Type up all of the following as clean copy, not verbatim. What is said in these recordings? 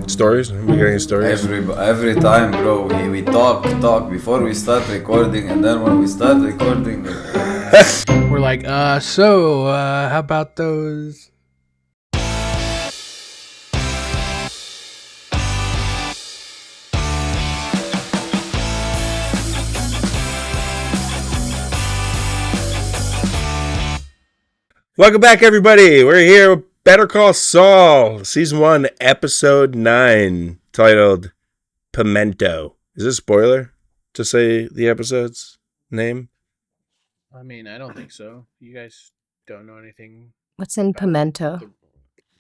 Stories? Are we getting stories? Every time, bro, we talk before we start recording, and then when we start recording, we're like, how about those? Welcome back, everybody. We're here with Better Call Saul, Season 1, Episode 9, titled Pimento. Is this a spoiler to say the episode's name? I mean, I don't think so. You guys don't know anything. What's in pimento?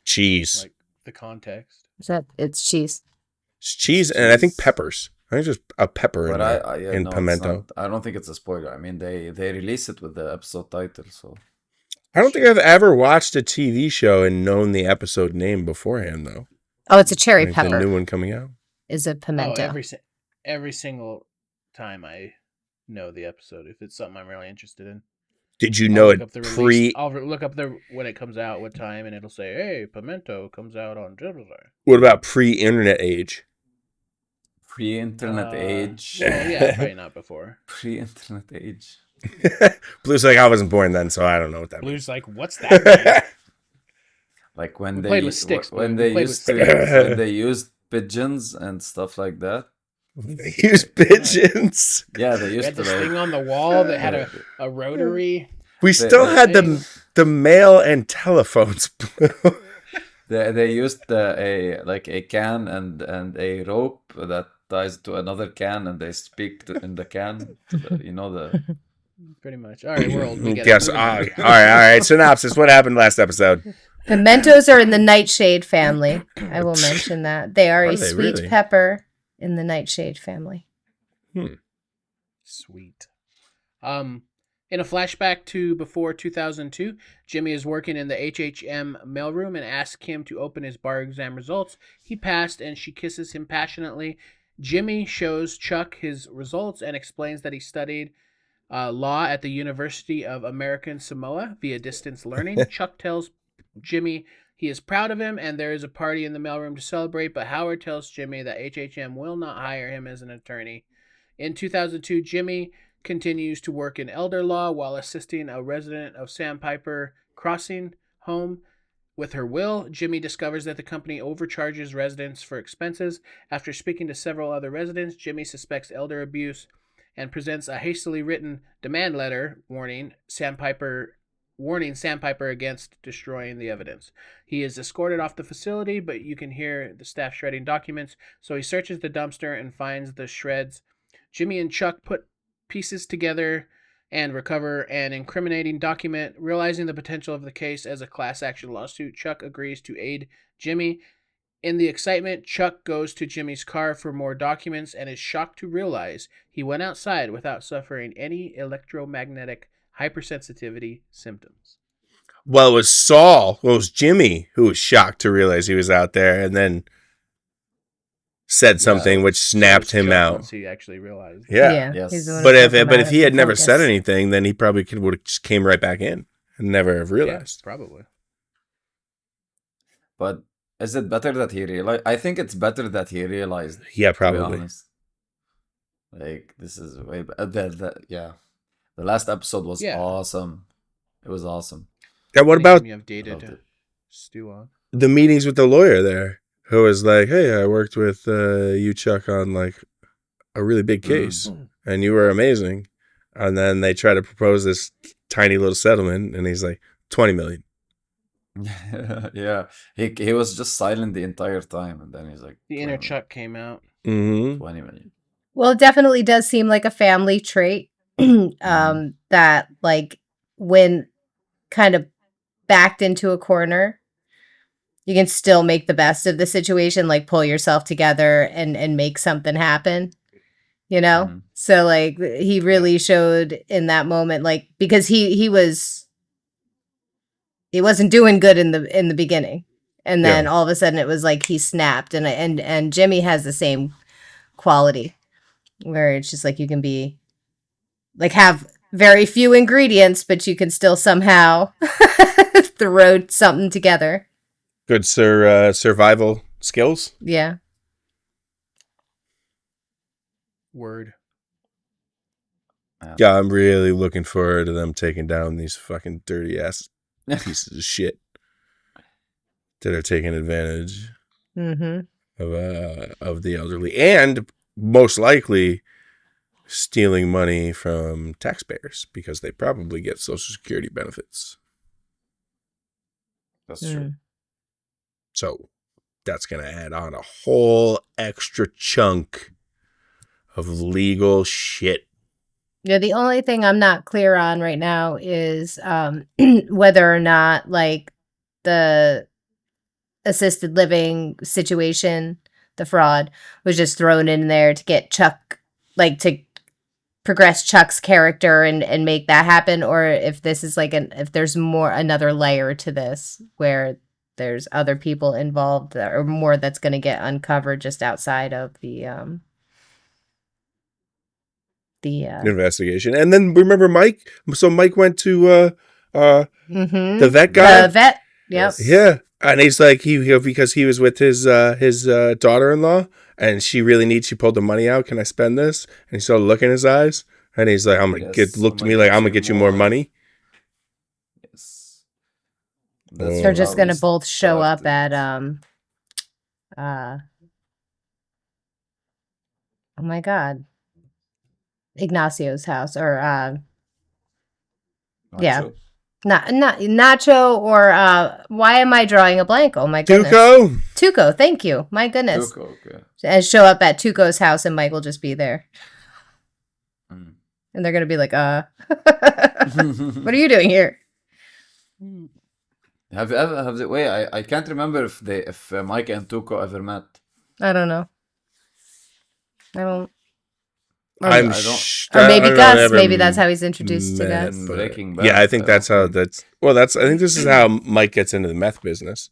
Cheese. Like the context. It's cheese. It's cheese and I think peppers. I think there's a pepper in pimento. I don't think it's a spoiler. I mean, they release it with the episode title, so... I don't think I've ever watched a TV show and known the episode name beforehand, though. Oh, it's a cherry pepper. The new one coming out Is a pimento. Oh, every single time I know the episode, if it's something I'm really interested in. Did you know it I'll look up when it comes out, what time, and it'll say, "Hey, pimento comes out on Tuesday." What about pre-internet age? Pre-internet age? Well, yeah, probably not before. Pre-internet age. Blue's like, I wasn't born then, so I don't know what that Blue's like, what's that mean? Like when played with sticks, when they used pigeons and stuff like that. They used pigeons. Yeah, they used this thing on the wall that had a rotary. We still had the mail and telephones. They used a can and a rope that ties to another can, and they speak in the can. Pretty much. All right, we're old. We get yes. it. All right. Synopsis. What happened last episode? Pimentos are in the nightshade family. I will mention that. They are a sweet pepper in the nightshade family. Sweet. In a flashback to before 2002, Jimmy is working in the HHM mailroom and asks Kim to open his bar exam results. He passed, and she kisses him passionately. Jimmy shows Chuck his results and explains that he studied law at the University of American Samoa via distance learning. Chuck tells Jimmy he is proud of him, and there is a party in the mailroom to celebrate, but Howard tells Jimmy that HHM will not hire him as an attorney. In 2002, Jimmy continues to work in elder law while assisting a resident of Sandpiper Crossing home with her will. Jimmy discovers that the company overcharges residents for expenses. After speaking to several other residents, Jimmy suspects elder abuse and presents a hastily written demand letter warning Sandpiper against destroying the evidence. He is escorted off the facility, but you can hear the staff shredding documents, so he searches the dumpster and finds the shreds. Jimmy and Chuck put pieces together and recover an incriminating document. Realizing the potential of the case as a class action lawsuit, Chuck agrees to aid Jimmy. In the excitement, Chuck goes to Jimmy's car for more documents and is shocked to realize he went outside without suffering any electromagnetic hypersensitivity symptoms. Well, it was Saul. Well, it was Jimmy who was shocked to realize he was out there and then said something which snapped him out. Once he actually realized. Yeah. Yes. But if he had never said anything, then he probably would have just came right back in and never have realized. Yeah, probably. But is it better that he realized? I think it's better that he realized. Yeah, To be probably. honest. Like, this is way better. Yeah. The last episode was awesome. It was awesome. And what about You have data to stew on. the meetings with the lawyer there, who was like, "Hey, I worked with you, Chuck, on like a really big case, and you were amazing." And then they try to propose this tiny little settlement, and he's like, 20 million. Yeah. He was just silent the entire time, and then he's like... The inner Chuck came out. Mm-hmm. 20 million. Well, it definitely does seem like a family trait that, like, when kind of backed into a corner, you can still make the best of the situation, like pull yourself together and make something happen, you know? Mm-hmm. So, like, he really showed in that moment, like, because he wasn't doing good in the beginning. And then all of a sudden it was like he snapped, and Jimmy has the same quality where it's just like you can be like have very few ingredients, but you can still somehow throw something together. Good survival skills. Yeah. Word. Yeah, I'm really looking forward to them taking down these fucking dirty ass pieces of shit that are taking advantage Mm-hmm. of the elderly and most likely stealing money from taxpayers because they probably get Social Security benefits. That's true. So that's going to add on a whole extra chunk of legal shit. Yeah, the only thing I'm not clear on right now is whether or not like the assisted living situation, the fraud, was just thrown in there to get Chuck, like to progress Chuck's character and make that happen, or if this is like if there's another layer to this where there's other people involved or more that's going to get uncovered just outside of the investigation. And then remember Mike? So Mike went to the vet guy. The vet. Yep. Yeah. And he's like because he was with his daughter-in-law and she really needs, she pulled the money out. Can I spend this? And he started looking in his eyes and he's like, looked at me like I'm gonna get you more money. Yes. They're just gonna both show up at oh my god, Ignacio's house, or yeah, not Nacho, or why am I drawing a blank? Oh my goodness, Tuco. Thank you, my goodness. Tuco, okay. And show up at Tuco's house, and Mike will just be there, and they're gonna be like, what are you doing here? Have I can't remember if Mike and Tuco ever met. I don't know. Or maybe Gus. Maybe that's how he's introduced to Gus. Breaking Bad. Yeah, I think that's how. I think this is how Mike gets into the meth business.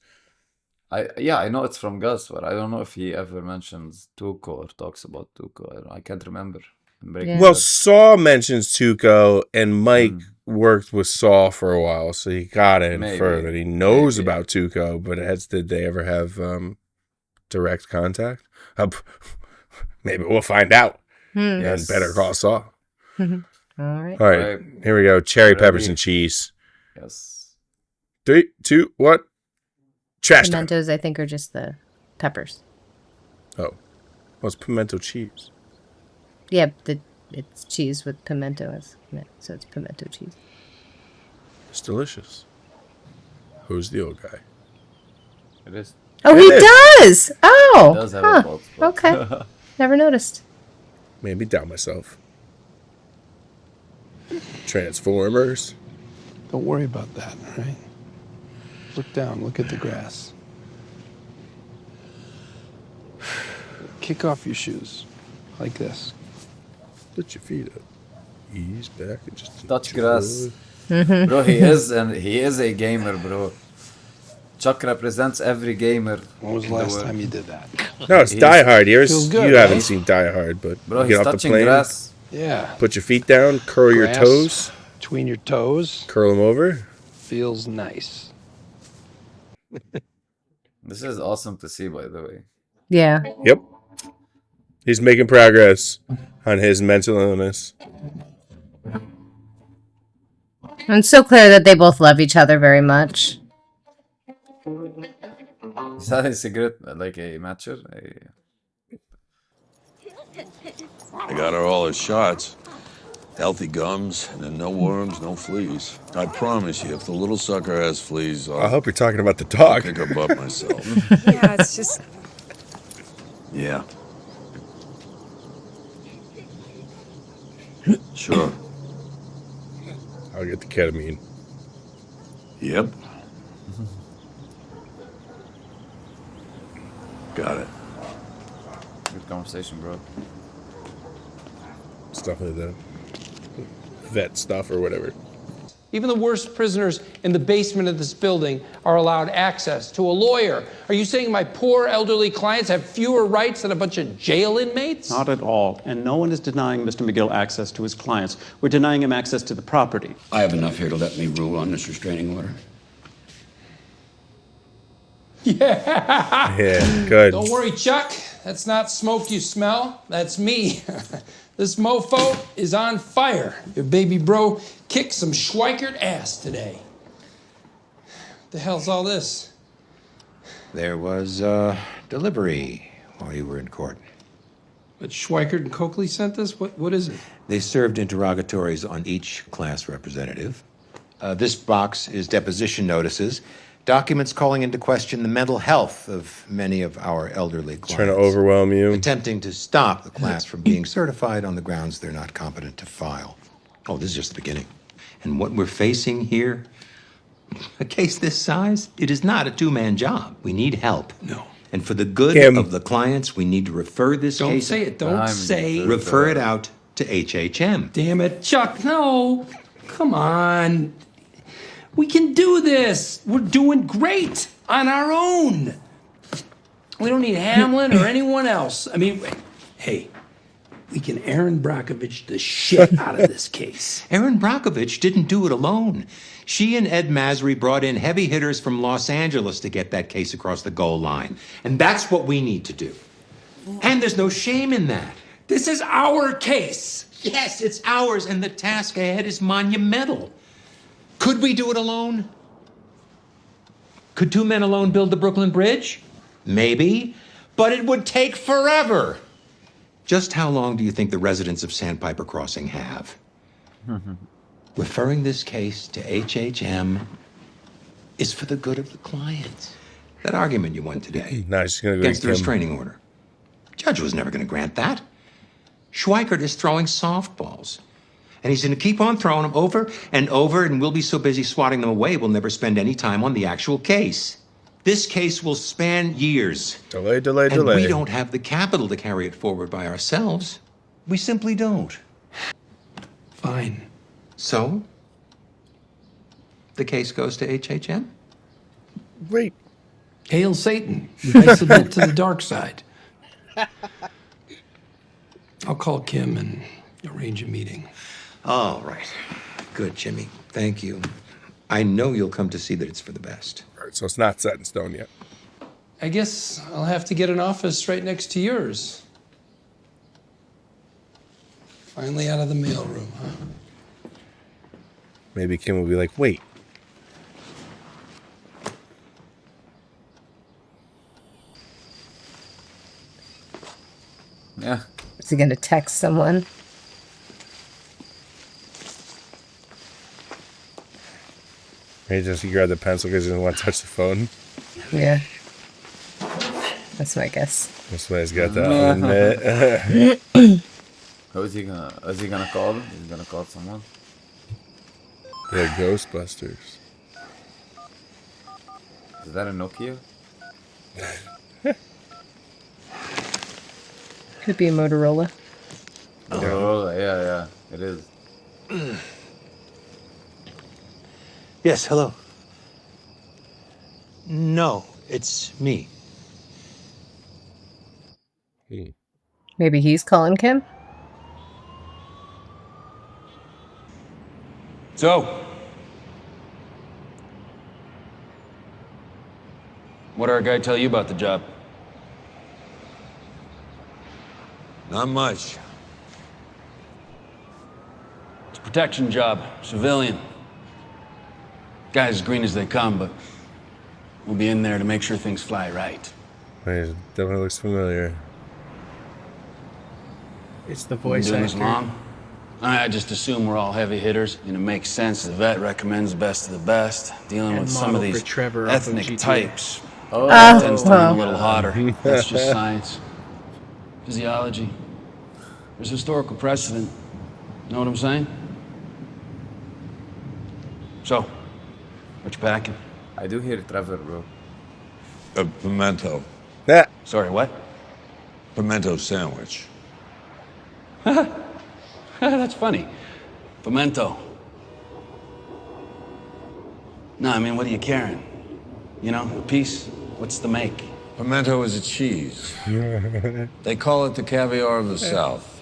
I know it's from Gus, but I don't know if he ever mentions Tuco or talks about Tuco. I can't remember. Well, Saul mentions Tuco, and Mike worked with Saul for a while, so he got to infer that he knows about Tuco. But did they ever have direct contact? Maybe we'll find out. And Better Call Saul. All right. All right. Here we go. Cherry peppers and cheese. Yes. 3, 2, 1. Trash time. Pimentos, I think, are just the peppers. Oh. Well, it's pimento cheese. Yeah, it's cheese with pimento, so it's pimento cheese. It's delicious. Who's the old guy? It is. Oh, he does! Oh! He does have a bald spot. Okay. Never noticed. Made me doubt myself. Transformers. Don't worry about that, all right? Look down, look at the grass. Kick off your shoes, like this. Put your feet up. Ease back and just touch grass. Bro, he is a gamer, bro. Chuck represents every gamer. When was the last time you did that? No, it's Die Hard. Feels good, You haven't right? seen Die Hard, but Bro, you he's get off the touching plane, grass. Yeah. put your feet down, curl your Grass toes, between your toes. curl them over. Feels nice. This is awesome to see, by the way. Yeah. Yep. He's making progress on his mental illness. And it's so clear that they both love each other very much. Is that a cigarette, like a matcher? I got her all her shots. Healthy gums, and then no worms, no fleas. I promise you, if the little sucker has fleas, I hope you're talking about the I'll dog. kick her butt myself. Yeah, it's just... Yeah. Sure. I'll get the ketamine. Yep. Got it. Good conversation, bro. Stuff like that. Vet stuff or whatever. Even the worst prisoners in the basement of this building are allowed access to a lawyer. Are you saying my poor elderly clients have fewer rights than a bunch of jail inmates? Not at all. And no one is denying Mr. McGill access to his clients. We're denying him access to the property. I have enough here to let me rule on this restraining order. Yeah. Yeah, good. Don't worry, Chuck. That's not smoke you smell. That's me. This mofo is on fire. Your baby bro kicked some Schweikert ass today. What the hell's all this? There was delivery while you were in court. But Schweikert and Coakley sent this? What is it? They served interrogatories on each class representative. This box is deposition notices, documents calling into question the mental health of many of our elderly clients. Trying to overwhelm you. Attempting to stop the class from being certified on the grounds they're not competent to file. Oh, this is just the beginning. And what we're facing here, a case this size, it is not a two-man job. We need help. No. And for the good Kim. of the clients, we need to refer this Don't case... say it. Don't say it. Refer it out to HHM. Damn it, Chuck, no. Come on. We can do this. We're doing great on our own. We don't need Hamlin or anyone else. I mean, hey, we can Aaron Brockovich the shit out of this case. Erin Brockovich didn't do it alone. She and Ed Masry brought in heavy hitters from Los Angeles to get that case across the goal line. And that's what we need to do. And there's no shame in that. This is our case. Yes, it's ours, and the task ahead is monumental. Could we do it alone? Could two men alone build the Brooklyn Bridge? Maybe, but it would take forever. Just how long do you think the residents of Sandpiper Crossing have? Referring this case to HHM is for the good of the clients. That argument you won today Nice. She's gonna go against the Kim. restraining order. Judge was never going to grant that. Schweikert is throwing softballs. And he's going to keep on throwing them over and over, and we'll be so busy swatting them away, we'll never spend any time on the actual case. This case will span years. Delay. And we don't have the capital to carry it forward by ourselves. We simply don't. Fine. So, the case goes to HHM? Wait. Hail Satan. I submit to the dark side. I'll call Kim and arrange a meeting. All right. Good, Jimmy. Thank you. I know you'll come to see that it's for the best. All right, so it's not set in stone yet. I guess I'll have to get an office right next to yours. Finally out of the mailroom, huh? Maybe Kim will be like, wait. Yeah. Is he going to text someone? Maybe just he grabbed the pencil because he doesn't want to touch the phone. Yeah. That's my guess. That's why he's got that. Who is he gonna call? He's gonna call someone. They're Ghostbusters. Is that a Nokia? Could be a Motorola. Oh, yeah, it is. Yes, hello. No, it's me. Maybe he's calling Kim? So, what did our guy tell you about the job? Not much. It's a protection job, civilian. Guys as green as they come, but we'll be in there to make sure things fly right. Wait, definitely looks familiar. It's the Been voice doing this actor. long? I just assume we're all heavy hitters, and it makes sense. The vet recommends the best of the best. Dealing And with some model of for these Trevor off of ethnic GTA. types Oh, tends to run a little hotter. That's just science. Physiology. There's historical precedent. Know what I'm saying? So, what you packing? I do hear Trevor, bro. A pimento. Yeah. Sorry, what? Pimento sandwich. That's funny. Pimento. No, I mean, what are you carrying? You know, a piece? What's the make? Pimento is a cheese. They call it the caviar of the South.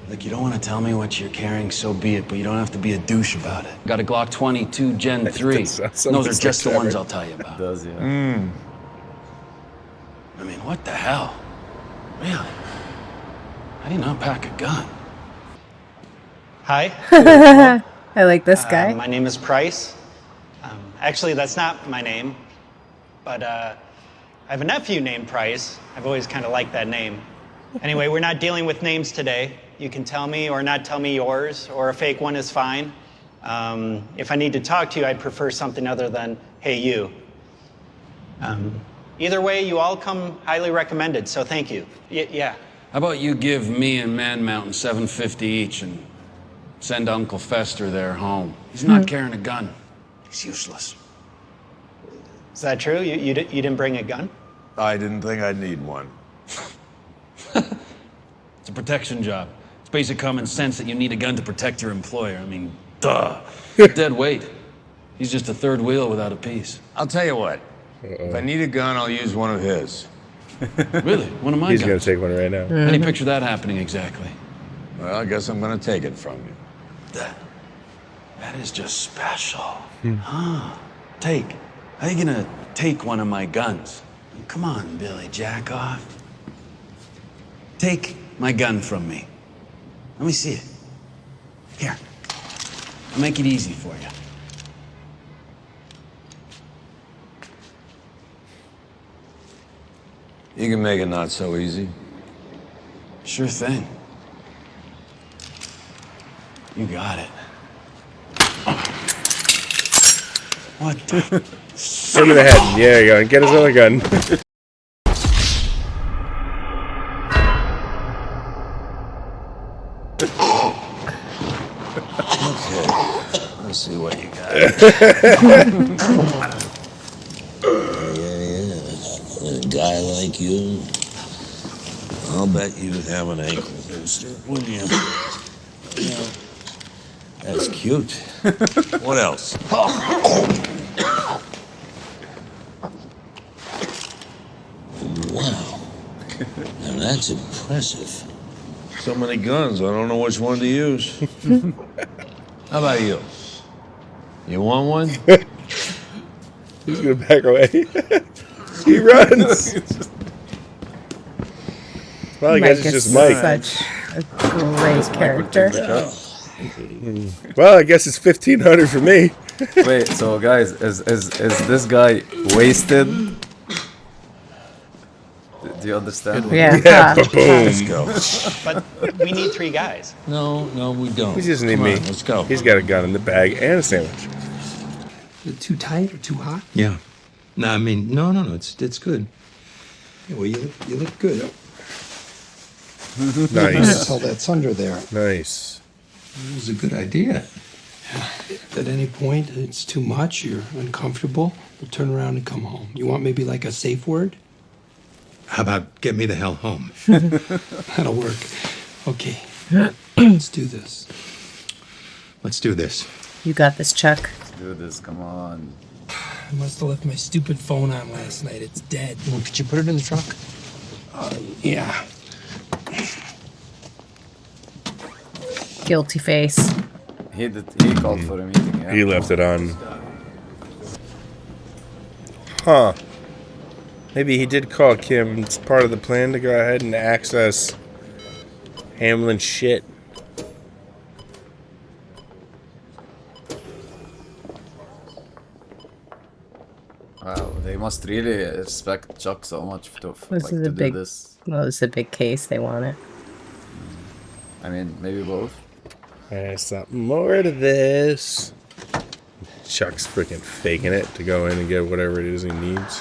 Look, you don't want to tell me what you're carrying, so be it, but you don't have to be a douche about it. Got a Glock 22 Gen 3. That sounds Those are like just the ones Trevor. I'll tell you about. Does, yeah. I mean, what the hell? Really? How do you not pack a gun? Hi. I like this guy. My name is Price. Actually, that's not my name, but I have a nephew named Price. I've always kind of liked that name. Anyway, we're not dealing with names today. You can tell me or not tell me yours, or a fake one is fine. If I need to talk to you, I'd prefer something other than, hey, you. Either way, you all come highly recommended, so thank you. Yeah. How about you give me and Man Mountain $750 each and send Uncle Fester there home? He's not carrying a gun. He's useless. Is that true? You didn't bring a gun? I didn't think I'd need one. It's a protection job. It's basic common sense that you need a gun to protect your employer. I mean, duh. Dead weight. He's just a third wheel without a piece. I'll tell you what. If I need a gun, I'll use one of his. Really? One of my He's guns? going to take one right now. How do you picture that happening exactly? Well, I guess I'm going to take it from you. That is just special. Huh. Take. How you gonna take one of my guns? Come on, Billy, jack off. Take my gun from me. Let me see it. Here. I'll make it easy for you. You can make it not so easy. Sure thing. You got it. What the? Hit him in the head. There you go. And get his other gun. Okay. Let's see what you got. Yeah. A guy like you, I'll bet you'd have an ankle booster, wouldn't you? Yeah. That's cute. What else? Wow. Now that's impressive. So many guns, I don't know which one to use. How about you? You want one? He's going to back away. He runs. Well, I guess it's just Mike. Such a great character. Well, I guess it's 1,500 for me. Wait, so guys, is this guy wasted? Do you understand? Yeah, boom. Let's go. But we need 3 guys. No, we don't. He doesn't need Come me. on, let's go. He's got a gun in the bag and a sandwich. Is it too tight or too hot? Yeah. No, I mean, no. It's good. Yeah, well, you look good. Nice. Tell that's under there. Nice. It was a good idea. At any point, it's too much, you're uncomfortable, we'll turn around and come home. You want maybe like a safe word? How about get me the hell home? That'll work. Okay, let's do this. Let's do this. You got this, Chuck. Let's do this, come on. I must have left my stupid phone on last night. It's dead. Well, could you put it in the trunk? Yeah. Guilty face. He called for a meeting, yeah. He left it on. Huh. Maybe he did call Kim. It's part of the plan to go ahead and access Hamlin's shit. Wow, they must really respect Chuck so much to This like is to a do big. this. Well, it's a big case. They want it. I mean, maybe both. There's something more to this. Chuck's freaking faking it to go in and get whatever it is he needs.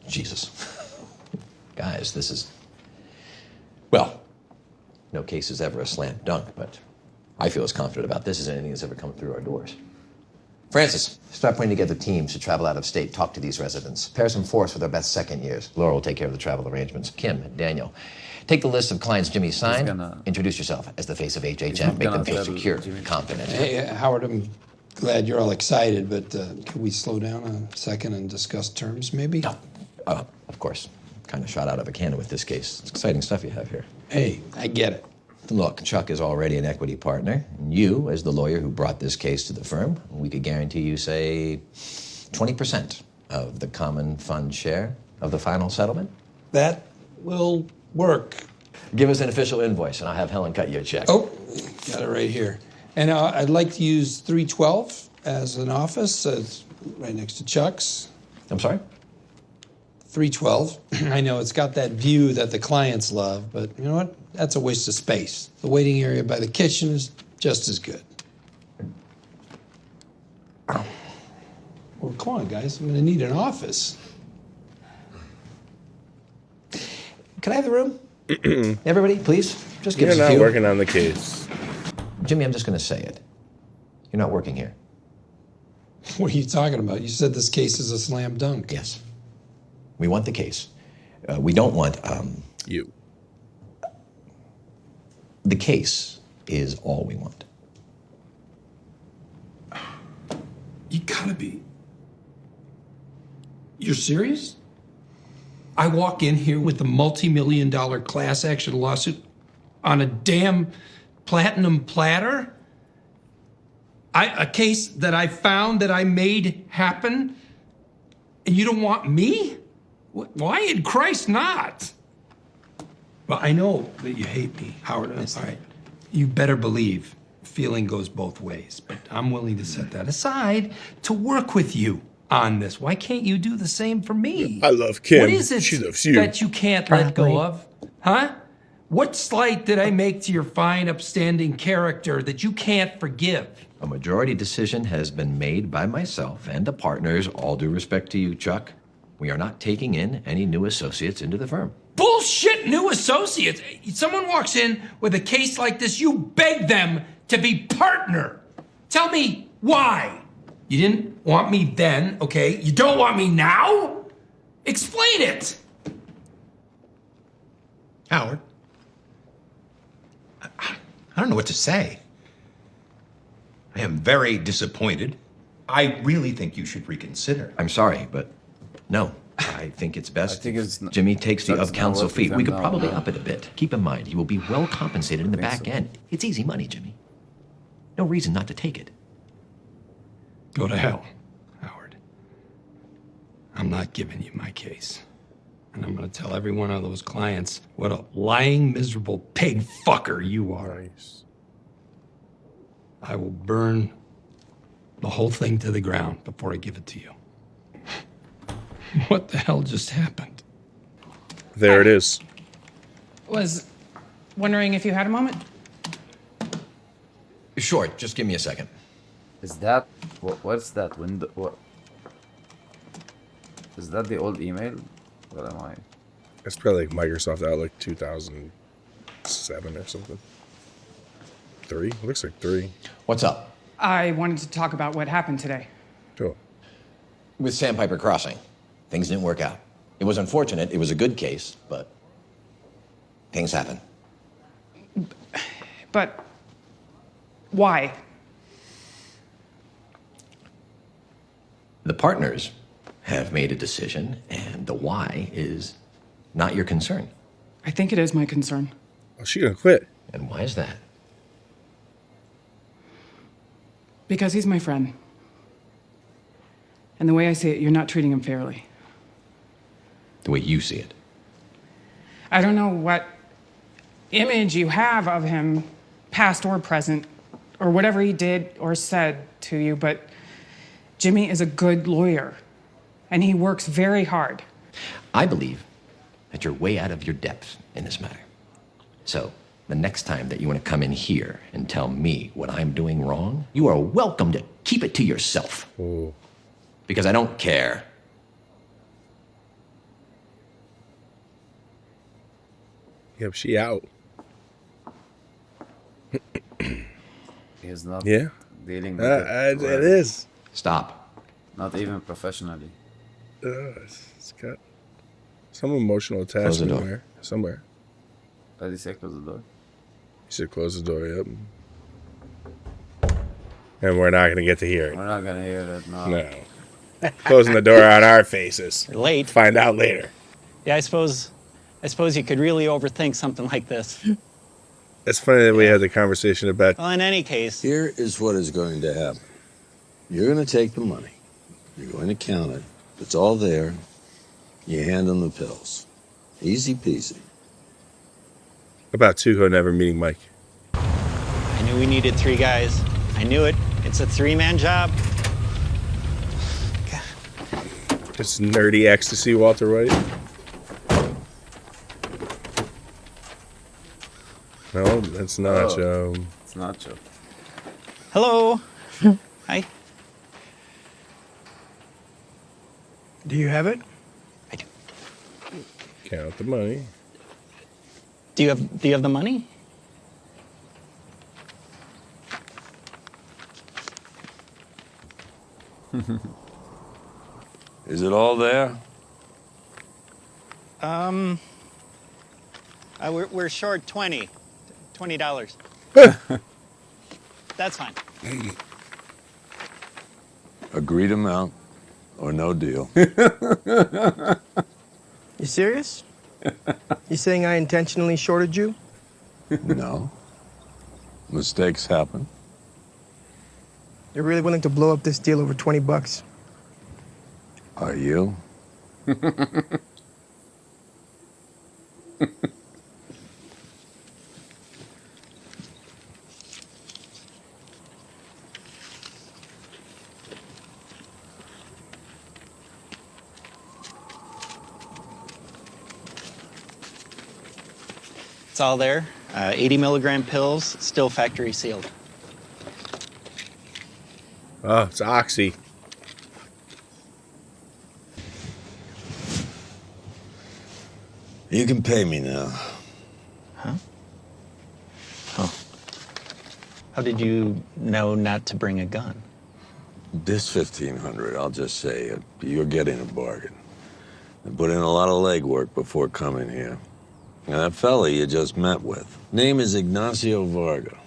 Jesus. Guys, this is... Well, no case is ever a slam dunk, but I feel as confident about this as anything that's ever come through our doors. Francis, start putting together teams to travel out of state, talk to these residents. Pair some force with our best second years. Laura will take care of the travel arrangements. Kim, Daniel, take the list of clients Jimmy signed. Introduce yourself as the face of HHM. Make them feel secure, confident. Hey, Howard, I'm glad you're all excited, but could we slow down a second and discuss terms, maybe? No. Of course, kind of shot out of a cannon with this case. It's exciting stuff you have here. Hey, I get it. Look, Chuck is already an equity partner. And you, as the lawyer who brought this case to the firm, we could guarantee you, say, 20% of the common fund share of the final settlement. That will work. Give us an official invoice, and I'll have Helen cut you a check. Oh, got it right here. And I'd like to use 312 as an office. It's right next to Chuck's. I'm sorry? 312. I know it's got that view that the clients love, but you know what? That's a waste of space. The waiting area by the kitchen is just as good. Well, come on, guys. I'm going to need an office. Can I have the room? Everybody, please, just give You're us a not few. working on the case. Jimmy, I'm just going to say it. You're not working here. What are you talking about? You said this case is a slam dunk. Yes. We want the case. We don't want... You. The case is all we want. You gotta be. You're serious? I walk in here with a multi-million-dollar class action lawsuit on a damn platinum platter? A case that I found that I made happen? And you don't want me? Why in Christ not? Well, I know that you hate me, Howard. All right. You better believe feeling goes both ways, but I'm willing to set that aside to work with you on this. Why can't you do the same for me? I love Kim. What is it She loves you. that you can't let go of? Huh? What slight did I make to your fine, upstanding character that you can't forgive? A majority decision has been made by myself and the partners, all due respect to you, Chuck. We are not taking in any new associates into the firm. Bullshit new associates. Someone walks in with a case like this, you beg them to be partner. Tell me why. You didn't want me then, okay? You don't want me now? Explain it. Howard, I don't know what to say. I am very disappointed. I really think you should reconsider. I'm sorry, but no. I think it's best Jimmy takes the of-counsel fee. We could probably up it a bit. Keep in mind, he will be well compensated in the back end. It's easy money, Jimmy. No reason not to take it. Go to hell, Howard. I'm not giving you my case. And I'm going to tell every one of those clients what a lying, miserable pig fucker you are. Nice. I will burn the whole thing to the ground before I give it to you. What the hell just happened? There it is. Was wondering if you had a moment? Sure, just give me a second. Is that what's that window? What is that? The old email? What am I? It's probably like Microsoft Outlook 2007 or something. 3? It looks like 3. What's up? I wanted to talk about what happened today. Cool. With Sandpiper Crossing, things didn't work out. It was unfortunate. It was a good case, but things happen. But why? The partners have made a decision, and the why is not your concern. I think it is my concern. Oh, she gonna quit. And why is that? Because he's my friend. And the way I see it, you're not treating him fairly. The way you see it. I don't know what image you have of him, past or present, or whatever he did or said to you, but Jimmy is a good lawyer, and he works very hard. I believe that you're way out of your depth in this matter. So, the next time that you want to come in here and tell me what I'm doing wrong, you are welcome to keep it to yourself. Ooh. Because I don't care. Yep, she out. He's not Yeah. dealing with it. It is. Stop. Not even professionally. It's got some emotional Close the attachment door. there. Somewhere. Did he say close the door? You should close the door, yep. And we're not going to get to hear it. We're not gonna hear that. No. No. Closing the door on our faces. Late. Find out later. Yeah, I suppose you could really overthink something like this. It's funny that we had the conversation about. Well, in any case, Here is what is going to happen. You're going to take the money. You're going to count it. It's all there. You hand them the pills. Easy peasy. About Tuco never meeting Mike. I knew we needed 3 guys. I knew it. It's a 3-man job. It's nerdy ecstasy, Walter White. No, that's Nacho. It's Nacho. Hello. Hi. Do you have it? I do. Count the money. Do you have the money? Is it all there? We're short $20. That's fine. Agreed amount or no deal. You serious? You saying I intentionally shorted you? No. Mistakes happen. You're really willing to blow up this deal over $20? Are you? It's all there. 80 milligram pills, still factory sealed. Oh, it's Oxy. You can pay me now. Huh? Oh. How did you know not to bring a gun? This 1,500, I'll just say, you're getting a bargain. I put in a lot of legwork before coming here. Now, that fella you just met with, name is Ignacio Varga.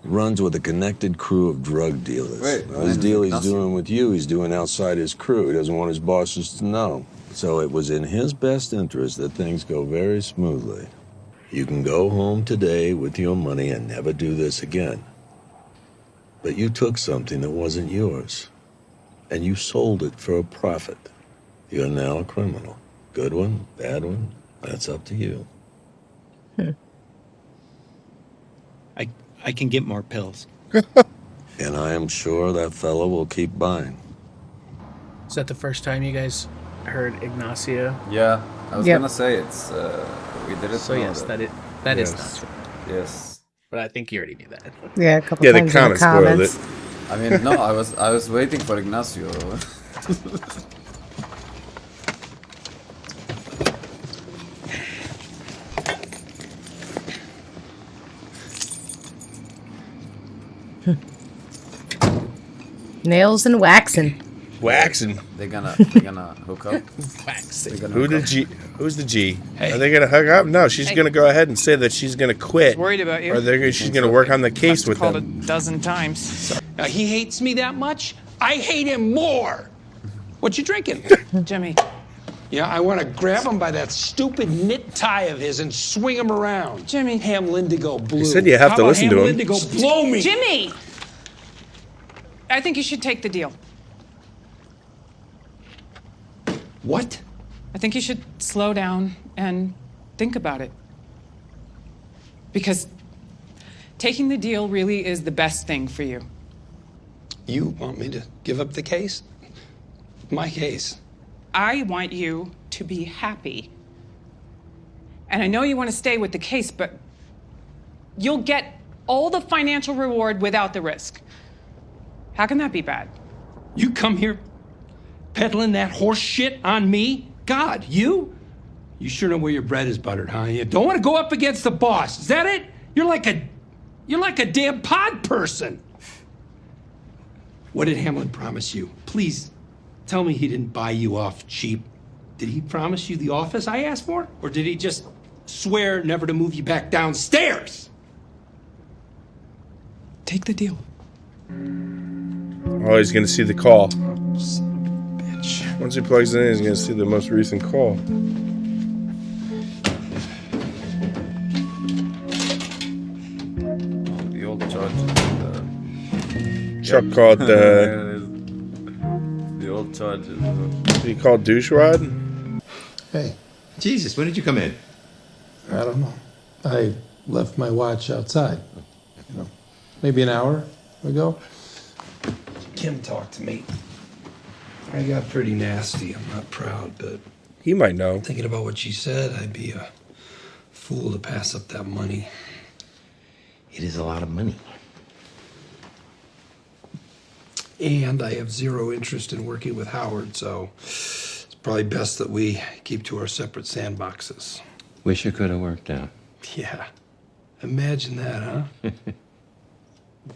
Runs with a connected crew of drug dealers. Wait, Now, this deal he's Ignacio? doing with you, he's doing outside his crew. He doesn't want his bosses to know. So it was in his best interest that things go very smoothly. You can go home today with your money and never do this again. But you took something that wasn't yours, and you sold it for a profit. You're now a criminal. Good one, bad one, that's up to you. I can get more pills. And I am sure that fellow will keep buying. Is that the first time you guys heard Ignacio? Yeah, I was Yep. gonna say it's. We didn't. So know yes, that is Yes. Nacho. Yes. But I think you already knew that. Yeah, a couple times in the comments. I mean, no, I was waiting for Ignacio. Nails and waxing. Waxing. They're gonna hook up. Waxing. Who's the G? Are they gonna hook up? No, she's gonna go ahead and say that she's gonna quit. Worried about you. Or she's gonna work on the case with Called them. a dozen times. Now, he hates me that much? I hate him more. What you drinking? Jimmy. Yeah, I want to grab him by that stupid knit tie of his and swing him around. Jimmy. Ham Lindigo Blue. You said you have How to about listen to Ham him. Lindigo Blow me. Jimmy! I think you should take the deal. What? I think you should slow down and think about it. Because taking the deal really is the best thing for you. You want me to give up the case? My case. I want you to be happy. And I know you want to stay with the case, but you'll get all the financial reward without the risk. How can that be bad? You come here peddling that horse shit on me? God, you? You sure know where your bread is buttered, huh? You don't want to go up against the boss. Is that it? You're like a damn pod person. What did Hamlin promise you? Please, tell me he didn't buy you off cheap. Did he promise you the office I asked for? Or did he just swear never to move you back downstairs? Take the deal. Oh, he's gonna see the call. Son of a bitch. Once he plugs it in, he's going to see the most recent call. The old charge. Chuck called the old charges. He called douche rod. Hey, Jesus, when did you come in? I don't know. I left my watch outside. You know, maybe an hour ago. Kim talked to me. I got pretty nasty. I'm not proud, but he might know. Thinking about what she said, I'd be a fool to pass up that money. It is a lot of money. And I have zero interest in working with Howard, so it's probably best that we keep to our separate sandboxes. Wish it could have worked out. Yeah. Imagine that, huh?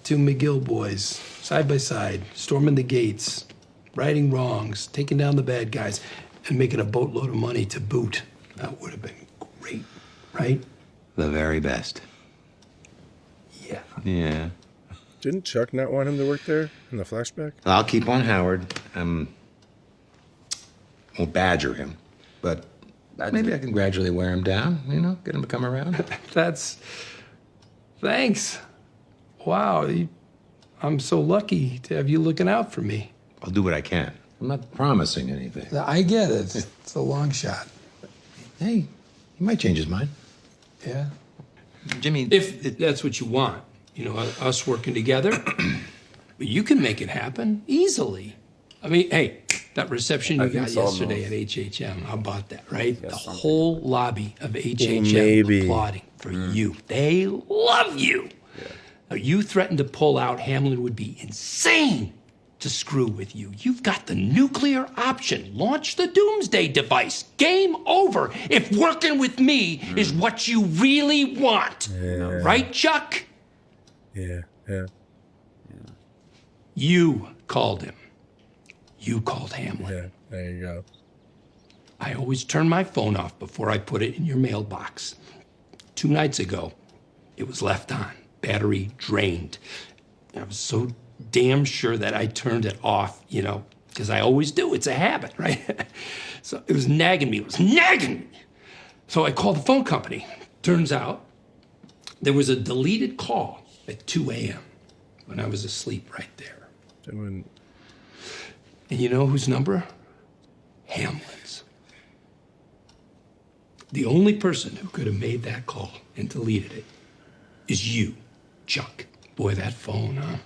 Two McGill boys, side by side, storming the gates, righting wrongs, taking down the bad guys, and making a boatload of money to boot. That would have been great, right? The very best. Yeah. Yeah. Didn't Chuck not want him to work there in the flashback? I'll keep on Howard. Won't badger him, but maybe I can gradually wear him down, you know, get him to come around. Thanks. Wow, I'm so lucky to have you looking out for me. I'll do what I can. I'm not promising anything. I get it. It's a long shot. Hey, he might change his mind. Yeah. Jimmy, if that's what you want, you know, us working together, you can make it happen easily. I mean, hey, that reception you got yesterday at HHM, how about that, right? The whole lobby of HHM applauding for you. They love you. Yeah. Now, you threatened to pull out, Hamlin would be insane to screw with you. You've got the nuclear option. Launch the doomsday device. Game over if working with me is what you really want. Yeah. Right, Chuck? Yeah. You called him. You called Hamlin. Yeah, there you go. I always turn my phone off before I put it in your mailbox. 2 nights ago, it was left on, battery drained. I was so damn sure that I turned it off, you know, because I always do. It's a habit, right? So it was nagging me. So I called the phone company. Turns out there was a deleted call at 2 a.m. when I was asleep right there. And you know whose number? Hamlin's. The only person who could have made that call and deleted it is you, Chuck. Boy, that phone, huh?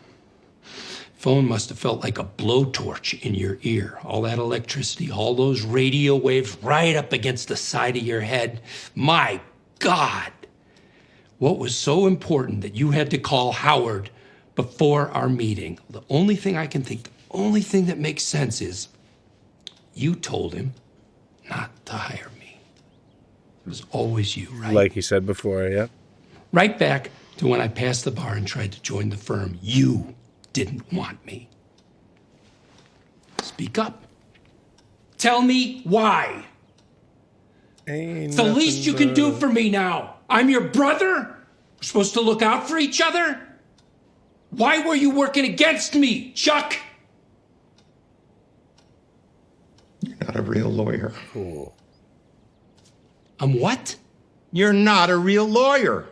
Phone must have felt like a blowtorch in your ear. All that electricity, all those radio waves right up against the side of your head. My God! What was so important that you had to call Howard before our meeting? The only thing I can think, the only thing that makes sense is you told him not to hire me. It was always you, right? Like he said before, yeah. Right back to when I passed the bar and tried to join the firm. You didn't want me. Speak up. Tell me why. It's the least you can do for me now. I'm your brother. We're supposed to look out for each other. Why were you working against me, Chuck? You're not a real lawyer. Cool. I'm what? You're not a real lawyer.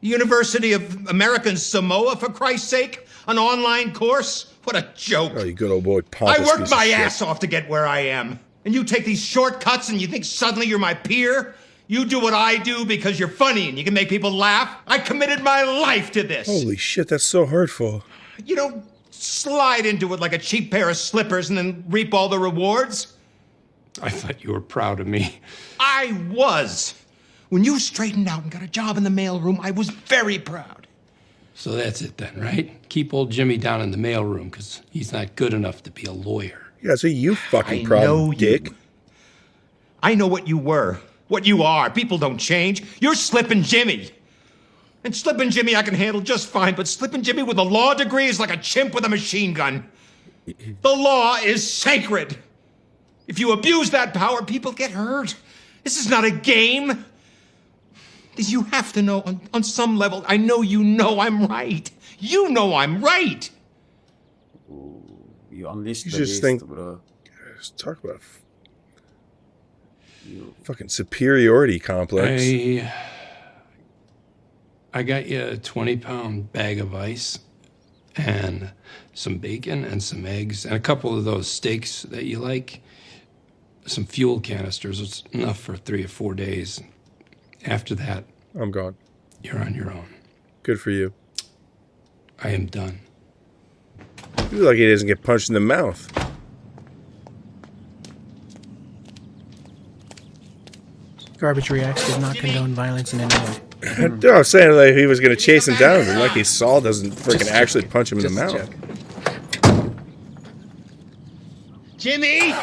University of American Samoa, for Christ's sake? An online course? What a joke. Oh, you good old boy, I pompous worked piece my of shit. ass off to get where I am. And you take these shortcuts and you think suddenly you're my peer? You do what I do because you're funny and you can make people laugh? I committed my life to this. Holy shit, that's so hurtful. You don't slide into it like a cheap pair of slippers and then reap all the rewards. I thought you were proud of me. I was. When you straightened out and got a job in the mailroom, I was very proud. So that's it then, right? Keep old Jimmy down in the mailroom because he's not good enough to be a lawyer. Yeah, so you fucking problem, dick. I know what you were, what you are. People don't change. You're Slippin Jimmy. And Slippin Jimmy I can handle just fine, but Slippin Jimmy with a law degree is like a chimp with a machine gun. The law is sacred. If you abuse that power, people get hurt. This is not a game. You have to know, on some level, I know you know I'm right. You know I'm right. You unleashed You the just beast, think bro. Let's talk about fucking superiority complex. I got you a 20-pound bag of ice and some bacon and some eggs and a couple of those steaks that you like. Some fuel canisters. It's enough for 3 or 4 days. After that, I'm gone. You're on your own. Good for you. I am done. You look like he doesn't get punched in the mouth. Garbage Reacts does not condone violence in any way. No, I was saying like he was going to chase him down, but lucky Saul doesn't freaking actually punch him in the mouth. Jimmy!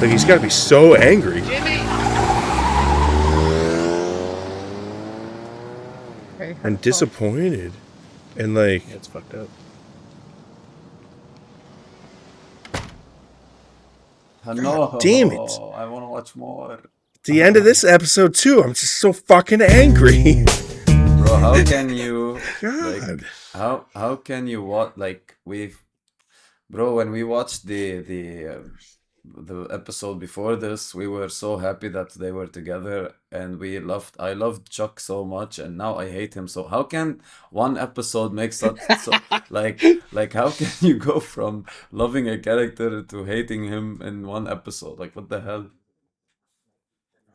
Like he's got to be so angry. Jimmy! And disappointed. And like... Yeah, it's fucked up. No, damn it. I want to watch more. The end of this episode too, I'm just so fucking angry. Bro, how can you... God. Like, how can you what like bro, when we watched the episode before this, we were so happy that they were together, and I loved Chuck so much, and now I hate him. So how can one episode make such like how can you go from loving a character to hating him in one episode? Like, what the hell?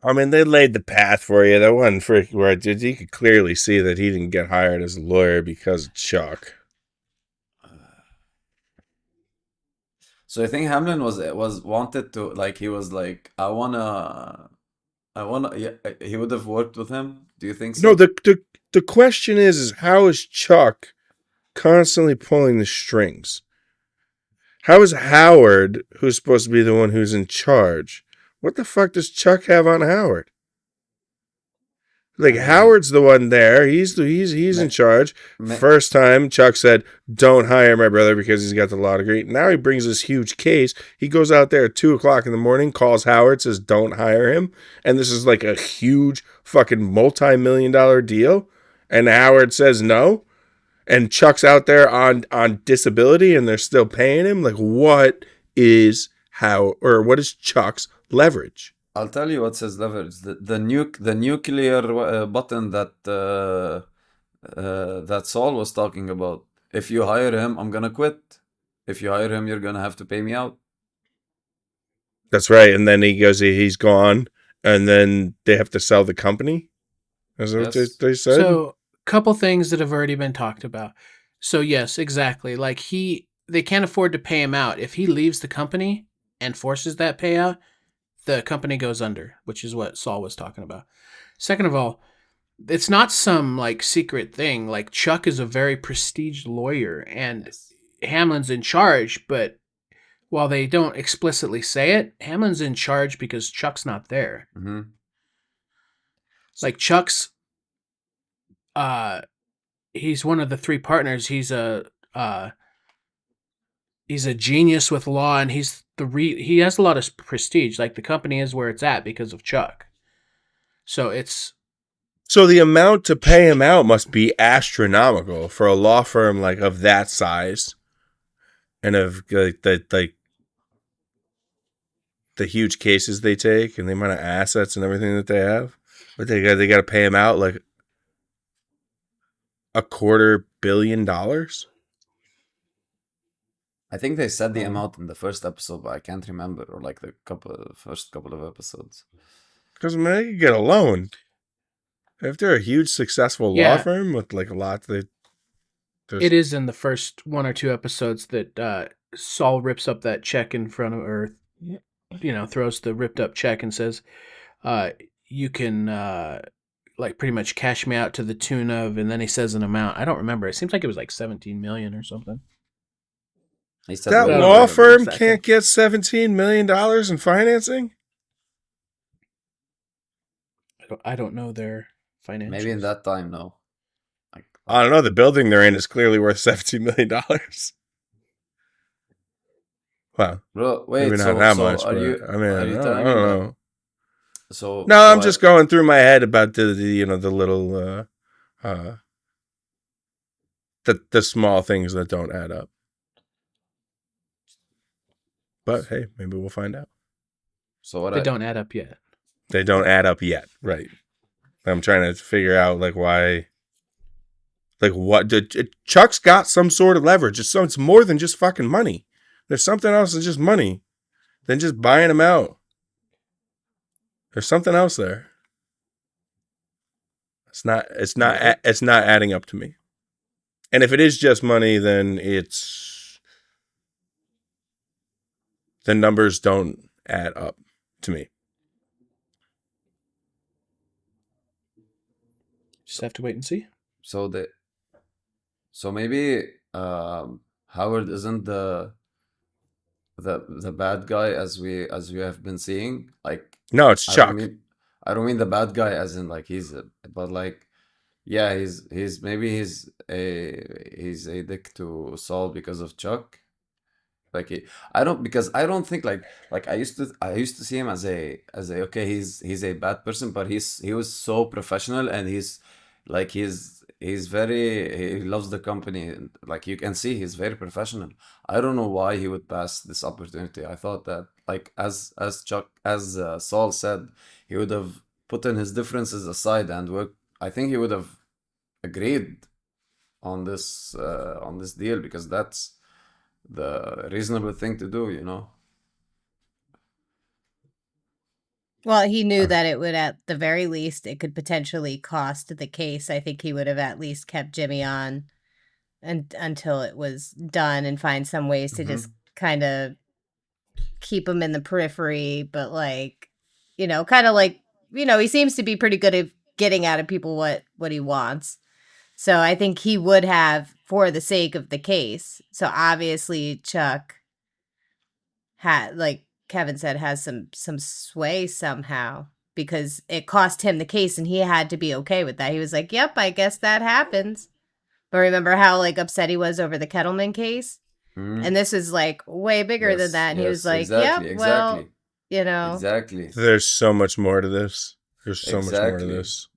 I mean, they laid the path for you. That one where you could clearly see that he didn't get hired as a lawyer because of Chuck. So I think Hamlin was wanted to, like, he was like, I wanna, yeah, he would have worked with him. Do you think so? No, the question is how is Chuck constantly pulling the strings? How is Howard, who's supposed to be the one who's in charge? What the fuck does Chuck have on Howard? Like, Howard's the one there. He's in charge. First time, Chuck said, don't hire my brother because he's got the law degree. Now he brings this huge case. He goes out there at 2 o'clock in the morning, calls Howard, says, don't hire him. And this is like a huge fucking multi-million-dollar deal. And Howard says no. And Chuck's out there on disability and they're still paying him. Like, what is Chuck's leverage? I'll tell you what's his leverage. The nuclear button that Saul was talking about. If you hire him, I'm gonna quit. If you hire him, you're gonna have to pay me out. That's right. And then he goes, he's gone. And then they have to sell the company. Is that what they said? So, couple things that have already been talked about. So, yes, exactly. Like they can't afford to pay him out. If he leaves the company and forces that payout, the company goes under, which is what Saul was talking about. Second of all, it's not some like secret thing. Like Chuck is a very prestiged lawyer and Hamlin's in charge, but while they don't explicitly say it, Hamlin's in charge because Chuck's not there. Mm-hmm. Like Chuck's, he's one of the 3 partners. He's a genius with law, and he has a lot of prestige. Like the company is where it's at because of Chuck. So the amount to pay him out must be astronomical for a law firm like of that size, and of like the huge cases they take and the amount of assets and everything that they have. But they got to pay him out like $250 million. I think they said the amount in the first episode, but I can't remember, or like the first couple of episodes. Because I mean, they could get a loan if they're a huge successful law firm with like a lot. It is in the first 1 or 2 episodes that Saul rips up that check in front of, or throws the ripped up check and says, "You can like pretty much cash me out to the tune of," and then he says an amount. I don't remember. It seems like it was like 17 million or something. That law firm can't get $17 million in financing? I don't know their financials. Maybe in that time, no. I don't know. The building they're in is clearly worth $17 million. Well, bro, wait, maybe not that much. But, I don't know. So no, I'm just going through my head about the little the small things that don't add up. But hey, maybe we'll find out. So what? They don't add up yet. They don't add up yet, right? I'm trying to figure out like why. Like what? Chuck's got some sort of leverage. It's more than just fucking money. There's something else than just money, than just buying him out. There's something else there. It's not adding up to me. And if it is just money, then the numbers don't add up to me. Just have to wait and see. So maybe Howard isn't the bad guy as we have been seeing. Like, no, it's Chuck. I don't mean the bad guy as in like but like, yeah, he's a dick to Saul because of Chuck. Like I don't think like I used to see him as a okay, he's a bad person, but he was so professional, and he's very, he loves the company, and like you can see he's very professional. I don't know why he would pass this opportunity. I thought that like as Saul said, he would have put in his differences aside and worked. I think he would have agreed on this deal, because that's the reasonable thing to do, you know. Well, he knew that it would, at the very least, it could potentially cost the case. I think he would have at least kept Jimmy on until it was done, and find some ways to just kind of keep him in the periphery. But like, kind of like, he seems to be pretty good at getting out of people what he wants. So I think he would have, for the sake of the case. So obviously Chuck had, like Kevin said, has some sway somehow, because it cost him the case and he had to be okay with that. He was like, yep, I guess that happens. But remember how like upset he was over the Kettleman case? And this is like way bigger than that. And he was like, exactly, yep, well, exactly. There's so much more to this. There's so much more to this.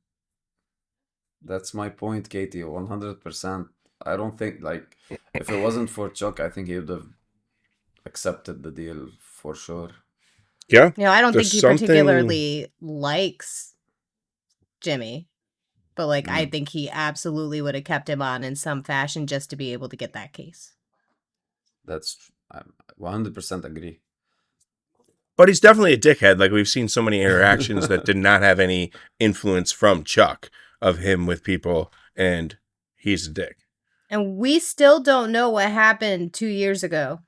That's my point, Katie. 100%. I don't think, like, if it wasn't for Chuck, I think he would have accepted the deal for sure. Yeah. I don't think he particularly likes Jimmy, but like I think he absolutely would have kept him on in some fashion just to be able to get that case. That's, I 100% agree. But he's definitely a dickhead. Like, we've seen so many interactions that did not have any influence from Chuck of him with people, and he's a dick. And we still don't know what happened 2 years ago.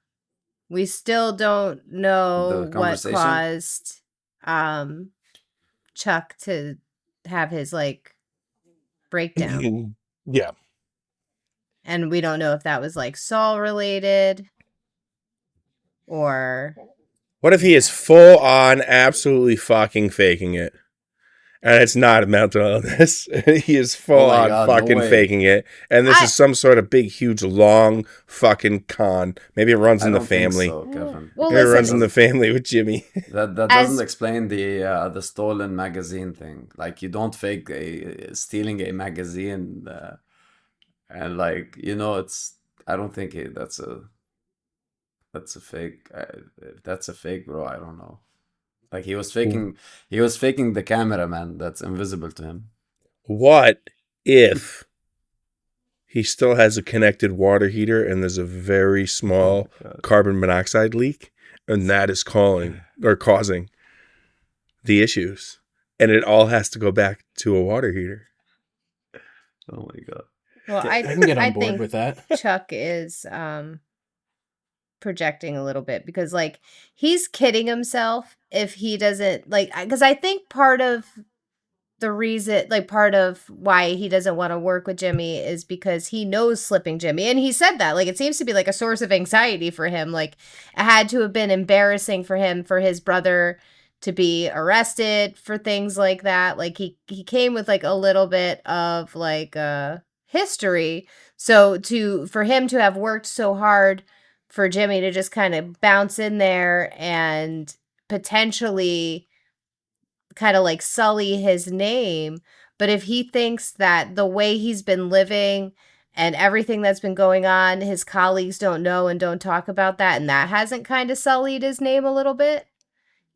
We still don't know what caused Chuck to have his like breakdown. Yeah. And we don't know if that was like Saul related, or what if he is full on absolutely fucking faking it? And it's not a mental illness. He is full on fucking faking it. And this is some sort of big, huge, long fucking con. Maybe it runs in the family. So, Kevin. Well, Maybe it runs in the family with Jimmy. That doesn't explain the stolen magazine thing. Like, you don't fake stealing a magazine, and like, it's. I don't think that's a fake. If that's a fake, bro, I don't know. Like, he was faking the cameraman that's invisible to him. What if he still has a connected water heater and there's a very small carbon monoxide leak, and that is causing the issues, and it all has to go back to a water heater? Oh my God. Well, I can get on board with that. Chuck is projecting a little bit, because like he's kidding himself if he doesn't, like, because I think part of the reason, like part of why he doesn't want to work with Jimmy is because he knows Slippin Jimmy, and he said that, like, it seems to be like a source of anxiety for him. Like, it had to have been embarrassing for him, for his brother to be arrested for things like that. Like, he came with like a little bit of like history, so for him to have worked so hard for Jimmy to just kind of bounce in there and potentially kind of like sully his name. But if he thinks that the way he's been living and everything that's been going on, his colleagues don't know and don't talk about that, and that hasn't kind of sullied his name a little bit,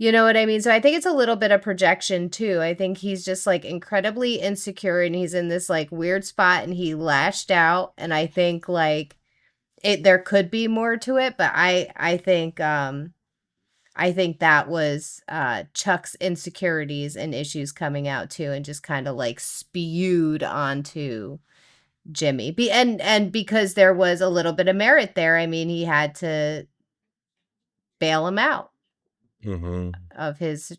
You know what I mean? So I think it's a little bit of projection too. I think he's just like incredibly insecure and he's in this like weird spot and he lashed out, and I think like there could be more to it, but I think that was Chuck's insecurities and issues coming out too, and just kind of like spewed onto Jimmy. And because there was a little bit of merit there, I mean, he had to bail him out Mm-hmm. of his,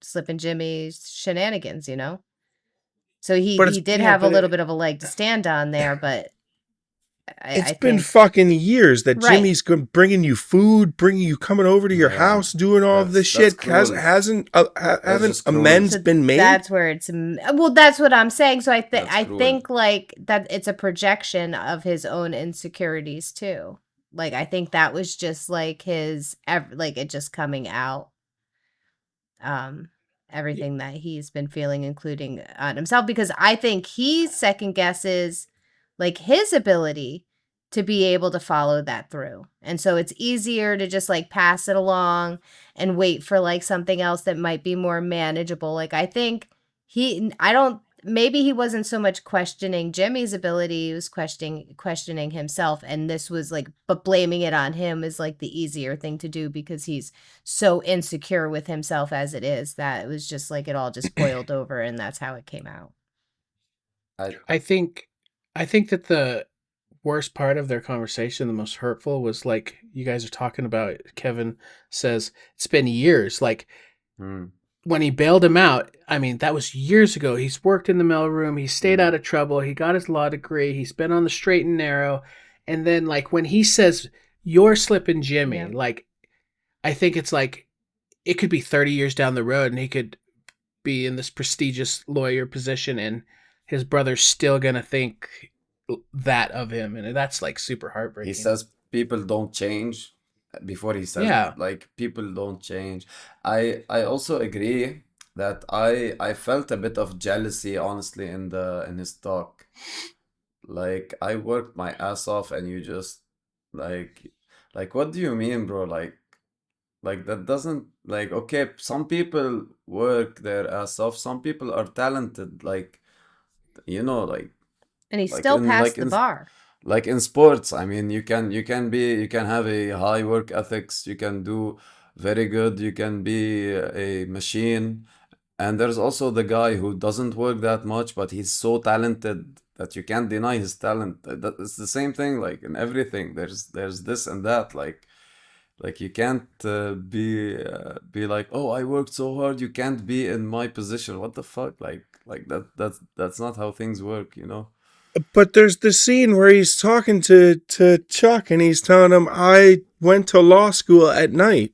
Slippin Jimmy's shenanigans, So But he did have a little bit of a leg to stand on there, but it's I been think fucking years that Right. Jimmy's bringing you food, coming over to your house, doing all of this shit. cruel. Haven't just cruel. amends So been made? That's where it's well. That's what I'm saying. So I cruel. think like that it's a projection of his own insecurities too. Like I think that was just like his like it just coming out. Everything that he's been feeling, including on himself, because I think he second guesses like his ability to be able to follow that through. And so it's easier to just like pass it along and wait for like something else that might be more manageable. Like I think maybe he wasn't so much questioning Jimmy's ability, he was questioning himself, and this was like, but blaming it on him is like the easier thing to do because he's so insecure with himself as it is that it was just like it all just boiled over, and that's how it came out. I think that the worst part of their conversation, the most hurtful, was like you guys are talking about. Kevin says it's been years. Like when he bailed him out, I mean, that was years ago. He's worked in the mailroom. He stayed out of trouble. He got his law degree. He's been on the straight and narrow. And then like when he says you're Slippin Jimmy, Yeah. like I think it's like it could be 30 years down the road and he could be in this prestigious lawyer position and his brother's still going to think that of him, and that's like super heartbreaking. He says people don't change before he says Yeah. like people don't change. I also agree that I felt a bit of jealousy honestly in his talk. Like I worked my ass off and you just like what do you mean, bro? Like that doesn't like okay, some people work their ass off, some people are talented, like like And he like still in passed like the in bar. like in sports. I mean, you can have a high work ethics, you can do very good, you can be a machine, and there's also the guy who doesn't work that much but he's so talented that you can't deny his talent. It's the same thing like in everything. There's this and that, like you can't be like, oh, I worked so hard, you can't be in my position. What the fuck? Like that's not how things work, But there's the scene where he's talking to Chuck and he's telling him, I went to law school at night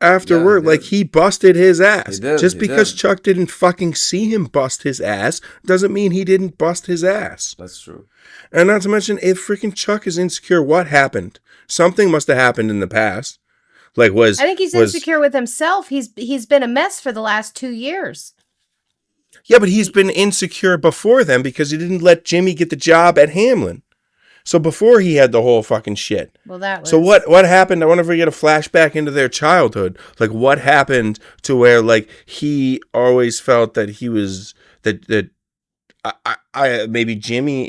after Yeah, work. he Like did. he busted his ass. He did, Just he because did. Chuck didn't fucking see him bust his ass doesn't mean he didn't bust his ass. That's true. And not to mention, if freaking Chuck is insecure, what happened? Something must have happened in the past. Like I think he's insecure with himself. He's been a mess for the last 2 years. Yeah, but he's been insecure before then because he didn't let Jimmy get the job at Hamlin. So before he had the whole fucking shit. Well, that was So what happened? I wonder if we get a flashback into their childhood. Like what happened to where like he always felt that he was that I maybe Jimmy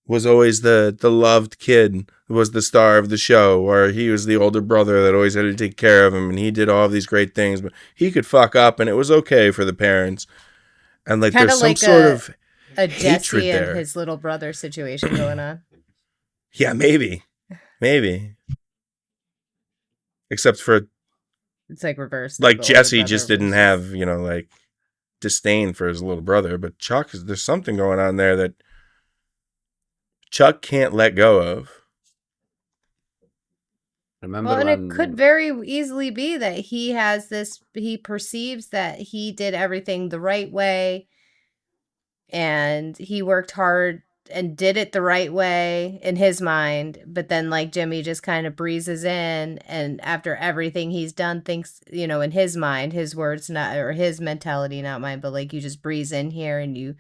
was always the loved kid, was the star of the show, or he was the older brother that always had to take care of him, and he did all of these great things, but he could fuck up, and it was okay for the parents. And like Kinda there's some like sort of a hatred Jesse there. and his little brother situation going on. Yeah, maybe. Except for It's like reverse. like the older Jesse brother just didn't versus- have, like disdain for his little brother, but Chuck, there's something going on there that Chuck can't let go of. Remember Well, and when it could very easily be that he has this, he perceives that he did everything the right way and he worked hard and did it the right way in his mind, but then like Jimmy just kind of breezes in, and after everything he's done thinks, in his mind, his words, not, or his mentality, not mine, but like you just breeze in here and you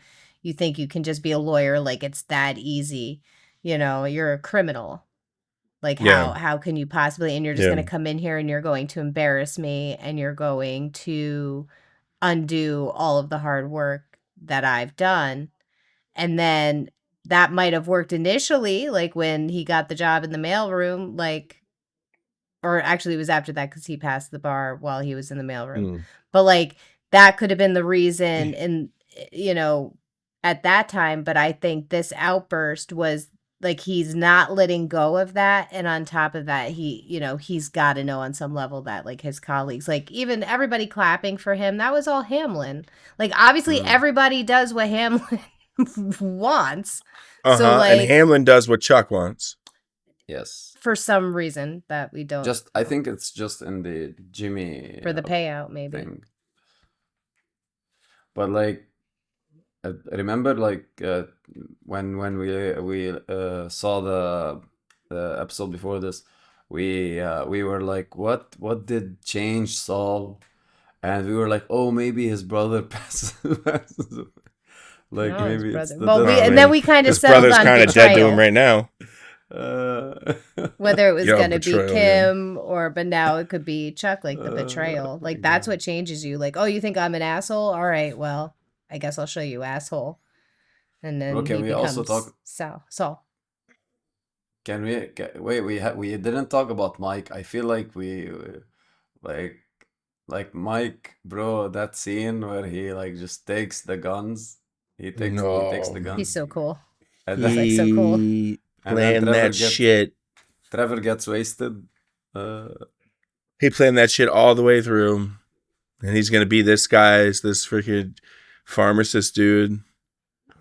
think you can just be a lawyer, like it's that easy, you're a criminal. Like Yeah. how can you possibly, and you're just Yeah. going to come in here and you're going to embarrass me and you're going to undo all of the hard work that I've done. And then that might have worked initially, like when he got the job in the mailroom, like, or actually it was after that because he passed the bar while he was in the mailroom. But like that could have been the reason, and at that time. But I think this outburst was like he's not letting go of that, and on top of that, he's got to know on some level that like his colleagues, like even everybody clapping for him, that was all Hamlin. Like obviously everybody does what Hamlin wants. So and like Hamlin does what Chuck wants. Yes. for some reason that we don't I think it's just in the Jimmy for the payout maybe. thing. But like, I remember like when we saw the episode before this, we were like, what did change Saul? And we were like, oh, maybe his brother passes. Like No, his maybe it's brother. the Well, difference. and then we kind of His settled brother's on kind of dead to betrayal. him right now. Whether it was Yo, going to be betrayal, yeah. Kim but now it could be Chuck, like the betrayal. Like that's what changes you. Like, oh, you think I'm an asshole? All right, well, I guess I'll show you asshole. And then Okay, he we becomes also talk. Saul. Can we wait? We didn't talk about Mike. I feel like we like Mike, bro. That scene where he like just takes the guns. He takes the guns. He's so cool. And He's like so cool. He and then planned that shit. Trevor gets wasted. He planned that shit all the way through. And he's going to be this freaking pharmacist dude.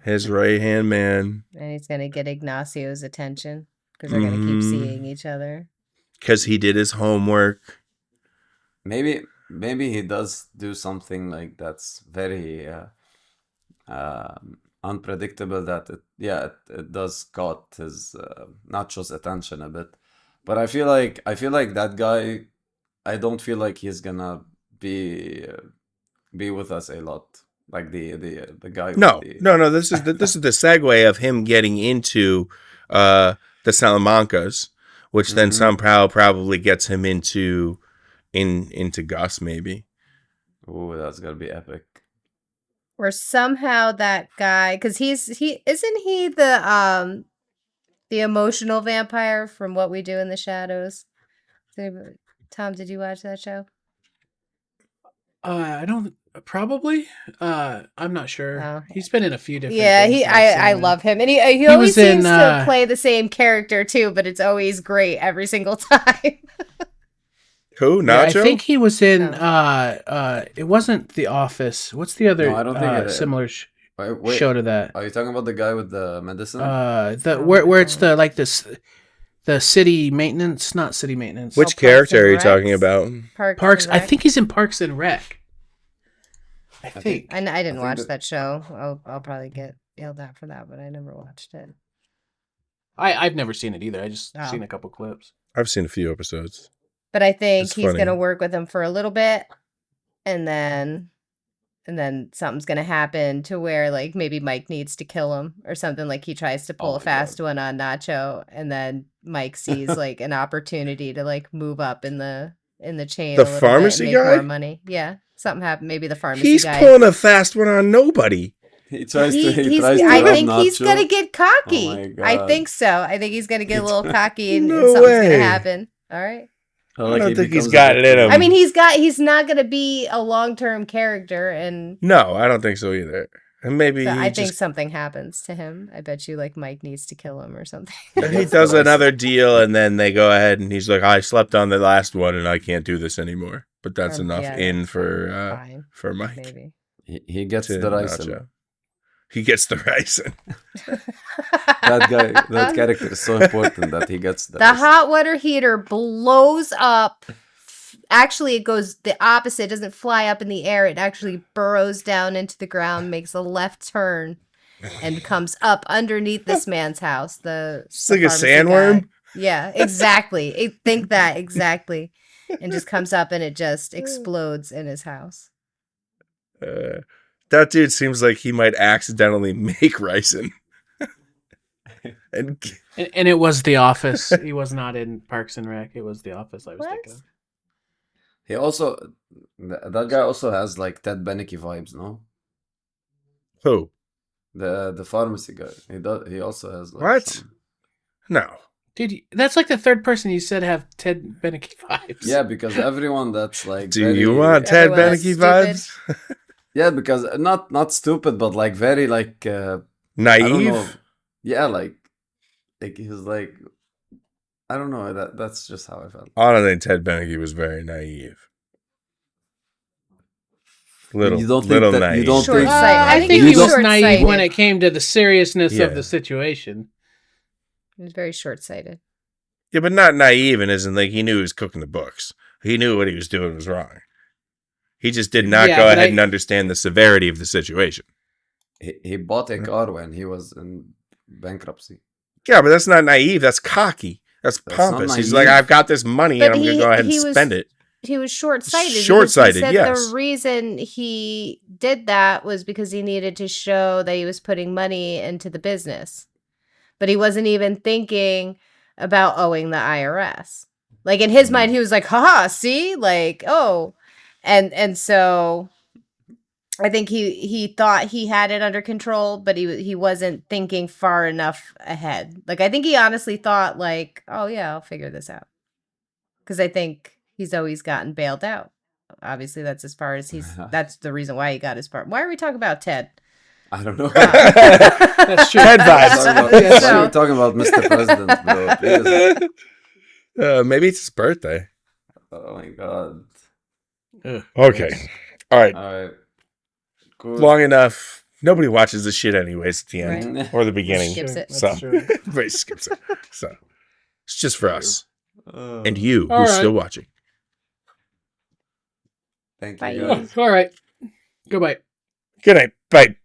His right-hand man. And he's going to get Ignacio's attention because they're going to keep seeing each other. Because he did his homework. Maybe he does do something like that's very unpredictable. That it does caught his Nacho's attention a bit. But I feel like that guy. I don't feel like he's gonna be with us a lot. Like the guy. No. This is the segue of him getting into the Salamancas, which then somehow probably gets him into Gus, maybe. Oh, that's gonna be epic. Or somehow that guy, because isn't he the emotional vampire from What We Do in the Shadows? Tom, did you watch that show? I don't. Probably. I'm not sure. Oh. He's been in a few different. Yeah, things I love him, and he always was in, seems to play the same character too, but it's always great every single time. Who? Nacho? Yeah, I think he was in. It wasn't The Office. What's the other No, I don't think similar wait, show to that? Are you talking about the guy with the medicine? Where it's the like this. The city maintenance, not city maintenance. Which character are you talking about? Parks. I think he's in Parks and Rec. I think. I didn't watch that show. I'll probably get yelled at for that, but I never watched it. I've never seen it either. I just seen a couple clips. I've seen a few episodes. But I think It's he's funny. going to work with him for a little bit, and then something's going to happen to where like maybe Mike needs to kill him or something. Like he tries to pull a fast one on Nacho, and then Mike sees like an opportunity to like move up in the chain. The a little pharmacy bit and make guy? more money. Yeah, something happened. Maybe the pharmacy He's guy. pulling a fast one on nobody. He tries to. I think he's gonna get cocky. Oh my God. I think so. I think he's gonna get a little cocky, and, No and something's way. gonna happen. All right. I don't think he's got it in him. I mean, he's not gonna be a long-term character, and No, I don't think so either. And maybe so he I think just something happens to him. I bet you like Mike needs to kill him or something. he does another deal, and then they go ahead and he's like, "I slept on the last one, and I can't do this anymore." But that's enough yeah, for Mike. Maybe. He gets to the rice. Nacho. He gets the rice. That character is so important that he gets the rice. hot water heater blows up. Actually, it goes the opposite. It doesn't fly up in the air. It actually burrows down into the ground, makes a left turn, and comes up underneath this man's house. It's like a pharmacy sandworm? guy. Yeah, exactly. Think that exactly. And just comes up and it just explodes in his house. That dude seems like he might accidentally make ricin. And And it was The Office. He was not in Parks and Rec. It was The Office I was thinking of. He also, that guy also has like Ted Beneke vibes, no? who? The pharmacy guy. He also has like What? No. Dude, that's like the third person you said have Ted Beneke vibes. Yeah, because everyone that's like. Do you want Ted Beneke vibes? Yeah, because not stupid, but like very like Naive? I don't know. Yeah, like he's like, I don't know. That's just how I felt. I don't think Ted Beneke was very naive. Little, You don't think little that- you naive. don't think- I think he he was was naive short-sighted. when it came to the seriousness Yeah. of the situation. He was very short-sighted. Yeah, but not naive, and isn't like he knew he was cooking the books. He knew what he was doing was wrong. He just did not Yeah, go but ahead I- and understand the severity of the situation. He bought a car when he was in bankruptcy. Yeah, but that's not naive. That's cocky. That's That's not pompous. He's naive. like, I've got this money, But and I'm going to go ahead and spend it. He was short-sighted. because Short-sighted, he said yes. the reason he did that was because he needed to show that he was putting money into the business. But he wasn't even thinking about owing the IRS. Like in his mind, he was like, haha, see? Like, oh. And so I think he thought he had it under control, but he wasn't thinking far enough ahead. Like I think he honestly thought like, oh yeah, I'll figure this out. Because I think he's always gotten bailed out. Obviously, that's as far as that's the reason why he got his part. Why are we talking about Ted? I don't know. That's true. Ted vibes. We're talking about Mr. President, bro. Please. Maybe it's his birthday. Oh my god. Okay. All right. All right. Cool. Long enough. Nobody watches this shit anyways at the end Right. or the beginning. Skips it. So That's true. everybody skips it. So it's just for us and Uh, you All who's right. still watching. Thank Bye. you guys. All right. Goodbye. Good night. Bye.